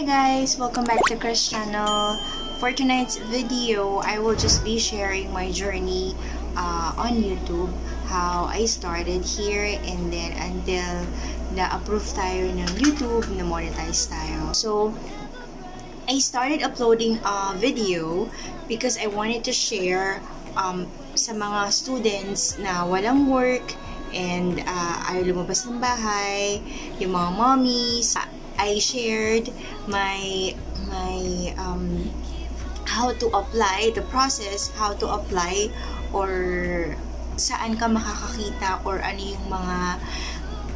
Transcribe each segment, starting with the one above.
guys! Welcome back to Crush Channel. For tonight's video, I will just be sharing my journey on YouTube, how I started here and then until na-approve tayo ng YouTube, na-monetize tayo. So, I started uploading a video because I wanted to share sa mga students na walang work and ayaw lumabas ng bahay, yung mga mommies. I shared my how to apply, the process, how to apply or saan ka makakakita or ano yung mga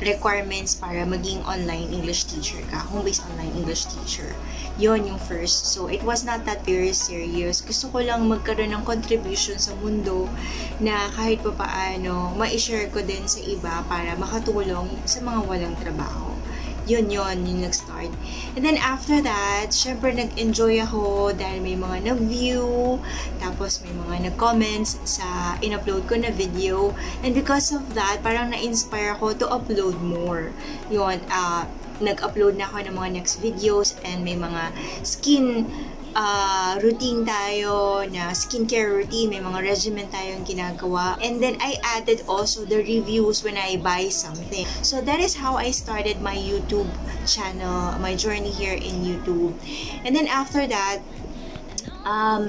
requirements para maging online English teacher ka, home-based online English teacher. Yon yung first. So, it was not that very serious. Gusto ko lang magkaroon ng contribution sa mundo na kahit pa paano, ma-share ko din sa iba para makatulong sa mga walang trabaho. Yun yung nag-start. And then after that, syempre nag-enjoy ako dahil may mga nag-view, tapos may mga nag-comments sa in-upload ko na video. And because of that, parang na-inspire ako to upload more. Yun, nag-upload na ako ng mga next videos and may mga skin routine tayo, na skincare routine, may mga regimen tayong ginagawa. And then I added also the reviews when I buy something. So that is how I started my YouTube channel, my journey here in YouTube. And then after that,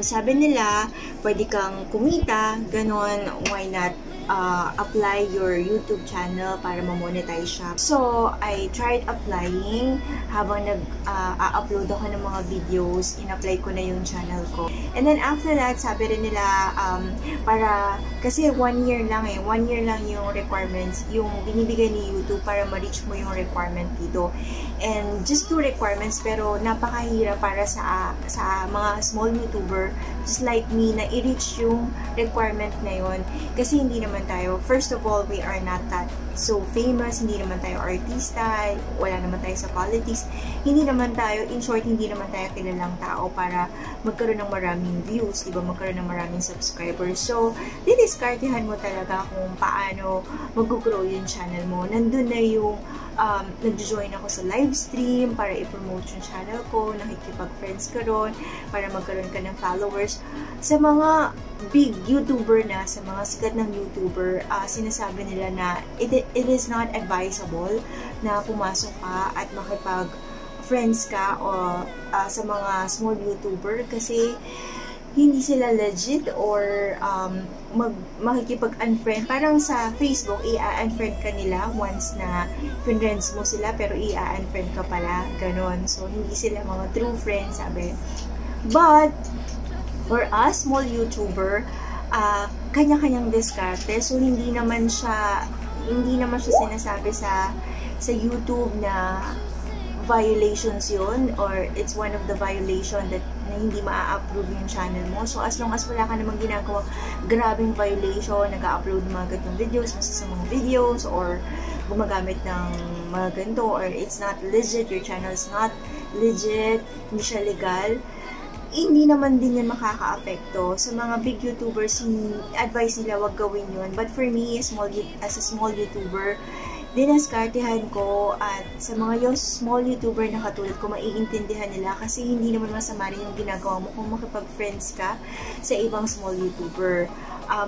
sabi nila, pwede kang kumita, ganon, why not apply your YouTube channel para ma-monetize siya. So, I tried applying habang nag-upload ako ng mga videos, in-apply ko na yung channel ko. And then after that, sabi rin nila, kasi 1 year lang 1 year lang yung requirements, yung binibigay ni YouTube para ma-reach mo yung requirement dito. And just 2 requirements, pero napakahirap para sa mga small YouTuber, just like me, na i-reach yung requirement na yun. Kasi hindi naman tayo, first of all, we are not that so famous, hindi naman tayo artista, wala naman tayo sa politics, hindi naman tayo, in short, hindi naman tayo kilalang tao para magkaroon ng maraming views, diba, magkaroon ng maraming subscribers. So, didiskartehan mo talaga kung paano mag-grow yung channel mo. Nandun na yung nag-join ako sa live stream para i-promote yung channel ko, nakikipag-friends ka ron, para magkaroon ka ng followers. Sa mga big YouTuber na, sa mga sikat ng YouTuber, sinasabi nila na it is not advisable na pumasok ka at makipag-friends ka o sa mga small YouTuber kasi hindi sila legit or makikipag-unfriend. Parang sa Facebook, i-unfriend ka nila once na friends mo sila pero i-unfriend ka pala. Ganon. So, hindi sila mga true friends, sabi. But, for us, small YouTuber, kanya-kanyang diskarte. So, hindi naman siya sinasabi sa YouTube na violations yun or it's one of the violation that na hindi maa-approve yung channel mo. So, as long as wala ka namang ginagawa grabing violation, nag-upload mga ganitong videos, sa mga videos, or gumagamit ng mga ganito, or it's not legit, your channel is not legit, hindi siya legal, hindi naman din yan makaka-apekto. Sa mga big YouTubers, advice nila wag gawin yun. But for me, as a small YouTuber, dinaskartehan ko at sa mga small YouTuber na katulad ko, maiintindihan nila kasi hindi naman masama rin yung ginagawa mo kung makipag-friends ka sa ibang small YouTuber.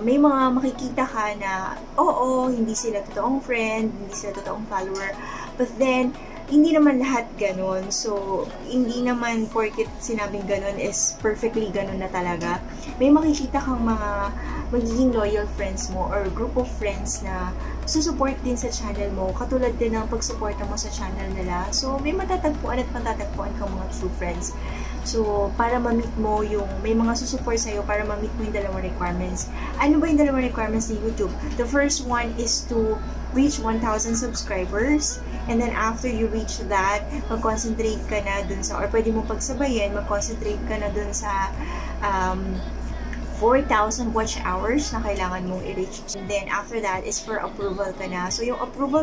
May mga makikita ka na, oo, hindi sila totoong friend, hindi sila totoong follower, but then, hindi naman lahat ganun. So, hindi naman porket sinabing ganun is perfectly ganun na talaga. May makikita kang mga magiging loyal friends mo or group of friends na susupport din sa channel mo, katulad din ng pagsuporta mo sa channel nila. So, may matatagpuan at matatagpuan kang mga true friends. So, para ma-meet mo may mga susupport sa'yo para ma-meet mo yung dalawang requirements. Ano ba yung dalawang requirements ni YouTube? The first one is to reach 1,000 subscribers. And then, after you reach that, mag-concentrate ka na dun sa, or pwede mo pagsabayin, mag-concentrate ka na dun sa 4,000 watch hours na kailangan mong i-reach. And then, after that, is for approval ka na. So, yung approval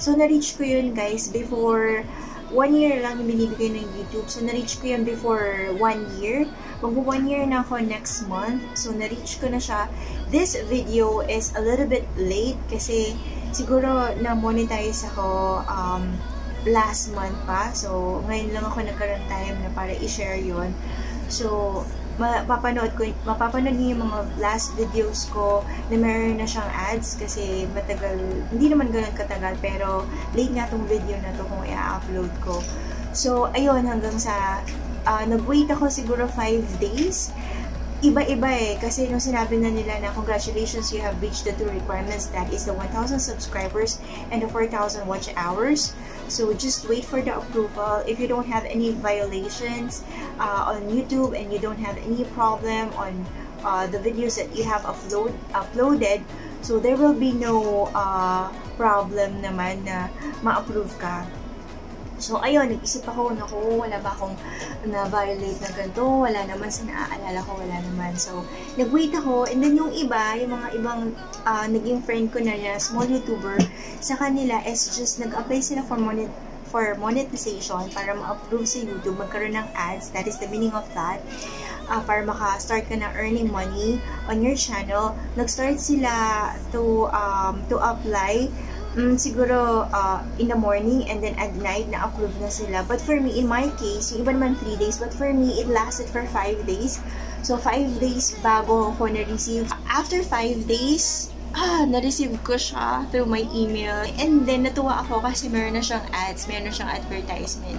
so, na-reach ko yun, guys, before 1 year lang yung binibigay ng YouTube. So, na-reach ko yun before 1 year. Mag-1 year na ako next month. So, na-reach ko na siya. This video is a little bit late kasi siguro na-monetize ako last month pa. So, ngayon lang ako nagkaroon time na para i-share yon. So, mapapanood niyo yung mga last videos ko na meron na siyang ads kasi matagal, hindi naman ganun katagal, pero late nga tong video na to kung i-upload ko. So, ayun, hanggang sa, nag-wait ako siguro 5 days. Iba-iba kasi nung sinabi na nila na congratulations, you have reached the 2 requirements, that is the 1,000 subscribers and the 4,000 watch hours. So just wait for the approval. If you don't have any violations on YouTube and you don't have any problem on the videos that you have uploaded, so there will be no problem naman na ma-approve ka. So, ayun, nag-isip ako, naku, wala ba akong na-violate na ganito? Wala naman, sa naaalala ko, wala naman. So, nag-wait ako, and then yung iba, yung mga ibang naging friend ko na small YouTuber, sa kanila is just nag-apply sila for monetization para ma-approve sa YouTube, magkaroon ng ads, that is the meaning of that. Para maka-start ka na earning money on your channel. Nag-start sila to apply siguro in the morning and then at night na-approve na sila. But for me, in my case, yung iba naman 3 days, but for me, it lasted for 5 days. So, 5 days bago ako na-receive. After 5 days, na-receive ko siya through my email. And then, natuwa ako kasi meron na siyang ads, meron na siyang advertisement.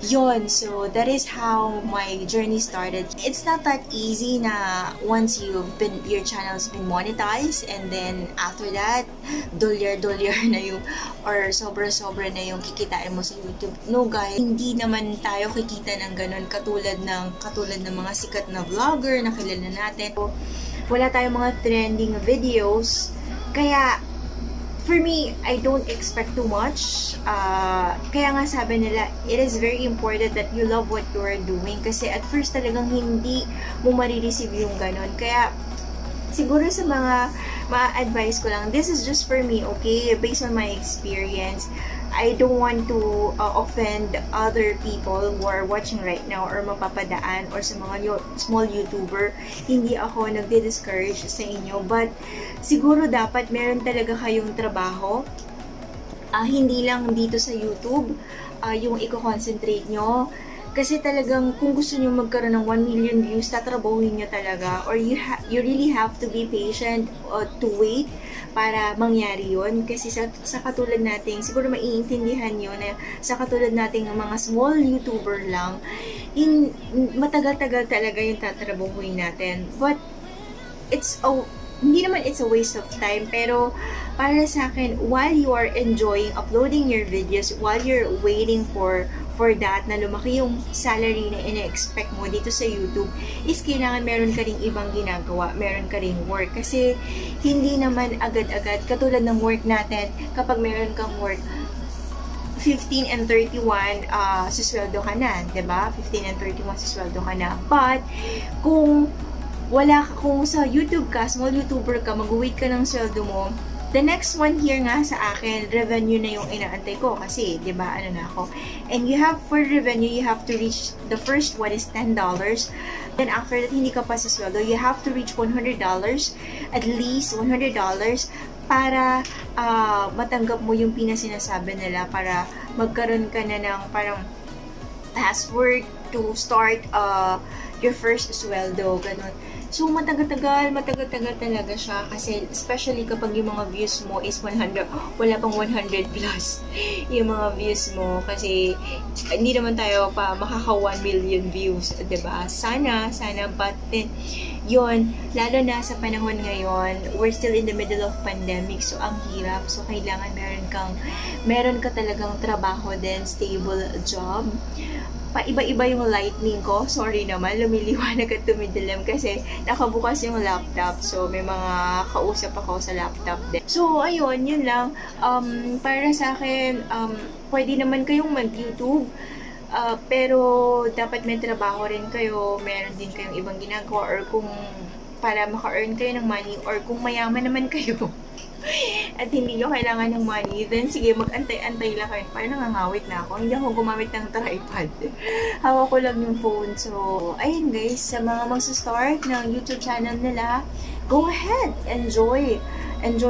Yun, so that is how my journey started. It's not that easy na once your channel's been monetized and then after that, dolyar na yung, or sobra na yung kikitain mo sa YouTube. No guys, hindi naman tayo kikita ng ganun katulad ng mga sikat na vlogger na kilala natin. Wala tayong mga trending videos. Kaya, for me, I don't expect too much. Kaya nga sabi nila, it is very important that you love what you are doing. Kasi at first talagang hindi mo marireceive yung ganon. Kaya, siguro sa mga advice ko lang, this is just for me, okay? Based on my experience. I don't want to offend other people who are watching right now or mapapadaan or sa mga small YouTuber. Hindi ako nagdi-discourage sa inyo. But, siguro dapat meron talaga kayong trabaho. Hindi lang dito sa YouTube yung i-concentrate nyo. Kasi talagang kung gusto nyo magkaroon ng 1 million views, tatrabahuin nyo talaga. Or you really have to be patient to wait para mangyari yun. Kasi sa katulad nating, siguro maiintindihan nyo na sa katulad nating mga small YouTuber lang, matagal-tagal talaga yung tatrabahuin natin. But, hindi naman it's a waste of time, pero para sa akin, while you are enjoying uploading your videos, while you're waiting for that, na lumaki yung salary na ina-expect mo dito sa YouTube, is kailangan meron ka ring ibang ginagawa, meron ka ring work. Kasi hindi naman agad-agad, katulad ng work natin, kapag meron kang work, 15 and 31, sisweldo ka na, diba? 15 and 31, sisweldo ka na. But, kung sa YouTube ka, small YouTuber ka, mag-wait ka ng sweldo mo, the next one here nga sa akin, revenue na yung inaantay ko kasi, di ba, ano na ako. And for revenue, you have to reach, the first one is $10. Then after that, hindi ka pa sa sweldo, you have to reach $100, at least $100, para matanggap mo yung pinasinasabi nila, para magkaroon ka na ng parang password to start your first sweldo, ganun. So, matagal-tagal talaga siya kasi especially kapag yung mga views mo is 100, wala pang 100 plus yung mga views mo kasi hindi naman tayo pa makaka 1 million views, diba? Sana, but then, yun, lalo na sa panahon ngayon, we're still in the middle of pandemic, so ang hirap. So, kailangan meron ka talagang trabaho din, stable job. Iba-iba yung lightning ko. Sorry naman, lumiliwanag at tumidilim kasi nakabukas yung laptop. So, may mga kausap ako sa laptop din. So, ayun, yun lang. Para sa akin, pwede naman kayong mag-YouTube. Pero, dapat may trabaho rin kayo. Meron din kayong ibang ginagawa. Or kung para maka-earn kayo ng money. Or kung mayaman naman kayo. At hindi nyo kailangan ng money, then sige, mag-antay-antay lang kayo. Parang nangangawit na ako. Hindi ako gumamit ng tripod. Hawak ko lang yung phone. So, ayun guys, sa mga magsa-start ng YouTube channel nila, go ahead, enjoy.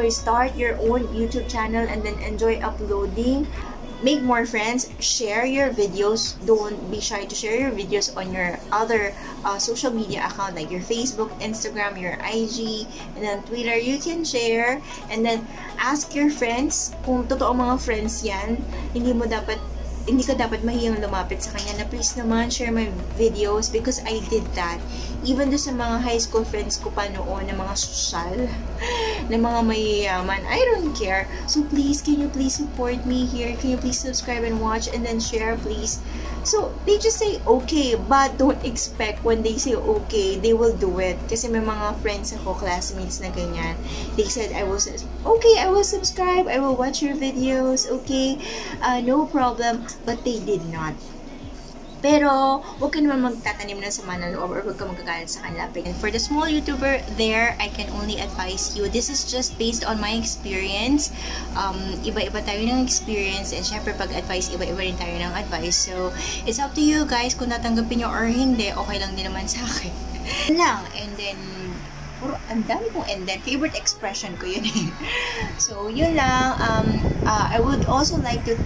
Start your own YouTube channel and then enjoy uploading. make more friends, share your videos. Don't be shy to share your videos on your other social media account like your Facebook, Instagram, your IG, and then Twitter. You can share and then ask your friends kung totoo mga friends yan. Hindi ka dapat mahiyang lumapit sa kanya na please naman share my videos, because I did that. Even do sa mga high school friends ko pa noon na mga social, na mga mayayaman, I don't care. So please, can you please support me here? Can you please subscribe and watch and then share, please? So they just say okay, but don't expect when they say okay, they will do it. Kasi may mga friends ako, classmates na ganyan. They said, I will subscribe, I will watch your videos, okay, no problem. But they did not. Pero, huwag ka naman magtatanim ng sama ng loob or huwag ka magkagalit sa kanila. And for the small YouTuber there, I can only advise you. This is just based on my experience. Iba-iba tayo ng experience, and syempre pag-advise, iba-iba rin tayo ng advice. So, it's up to you guys kung tatanggapin nyo or hindi. Okay lang din naman sa akin. Lang. And then, ang dami kong and then, favorite expression ko yun eh. So, yun lang. I would also like to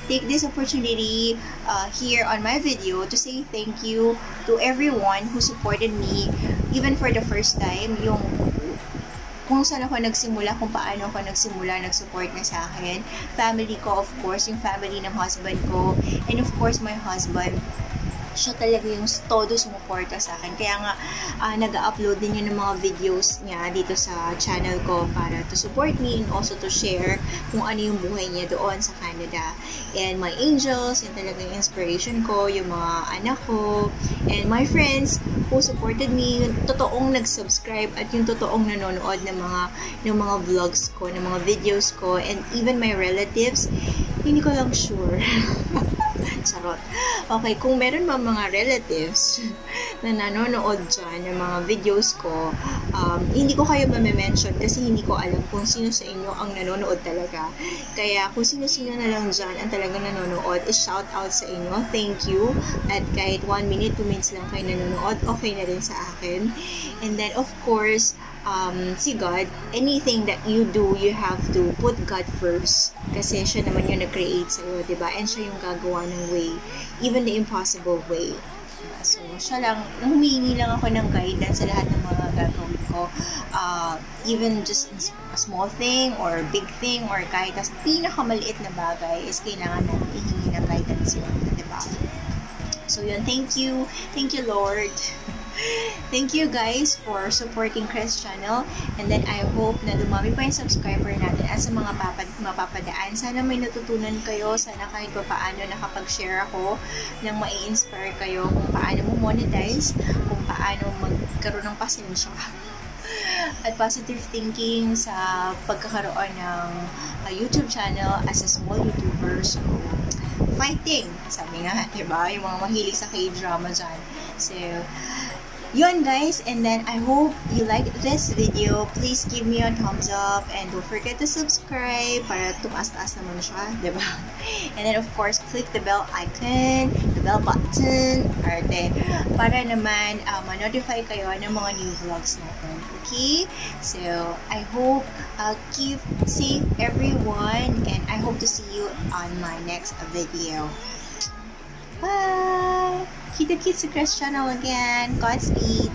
take this opportunity here on my video to say thank you to everyone who supported me even for the first time. Yung kung saan ako nagsimula, kung paano ako nagsimula, nag-support na sa akin. Family ko, of course, yung family ng husband ko, and of course, my husband. Siya talaga yung todo sumuporta sa akin. Kaya nga, nag-upload din yun ng mga videos niya dito sa channel ko para to support me and also to share kung ano yung buhay niya doon sa Canada. And my angels, yung talagang inspiration ko, yung mga anak ko, and my friends who supported me, yung totoong nag-subscribe at yung totoong nanonood ng mga vlogs ko, ng mga videos ko, and even my relatives, hindi ko lang sure. Charot. Okay, kung meron mga relatives na nanonood dyan ng mga videos ko, hindi ko kayo ma-mention kasi hindi ko alam kung sino sa inyo ang nanonood talaga. Kaya kung sino-sino na lang dyan ang talagang nanonood, shout out sa inyo. Thank you. At kahit 1 minute, 2 minutes lang kayo nanonood, okay na rin sa akin. And then, of course, si God, anything that you do, you have to put God first. Kasi siya naman yung nag-create sa'yo, diba? And siya yung gagawa ng way. Even the impossible way. Diba? So, siya lang, humihingi lang ako ng guidance sa lahat ng mga gagawin ko. Even just a small thing or big thing or kahit as pinakamaliit na bagay is kailangan natin ihingi ng guidance yun, diba? So, yun. Thank you. Thank you, Lord. Thank you guys for supporting Chris channel, and then I hope na dumami pa yung subscriber natin at sa mga mapapadaan. Sana may natutunan kayo, sana kahit pa paano nakapag-share ako nang mai-inspire kayo kung paano mo monetize, kung paano magkaroon ng pasensya at positive thinking sa pagkakaroon ng YouTube channel as a small YouTuber. So, fighting! Sabi nga, diba? Yung mga mahilig sa K-drama dyan. So, yun guys, and then I hope you liked this video. Please give me a thumbs up and don't forget to subscribe para tumaas-taas naman siya, diba? And then of course, click the bell icon, the bell button, para naman ma-notify kayo ng mga new vlogs natin. Okay? So, I hope keep safe everyone, and I hope to see you on my next video. Bye! Kita-kits sa Chris channel again. Godspeed!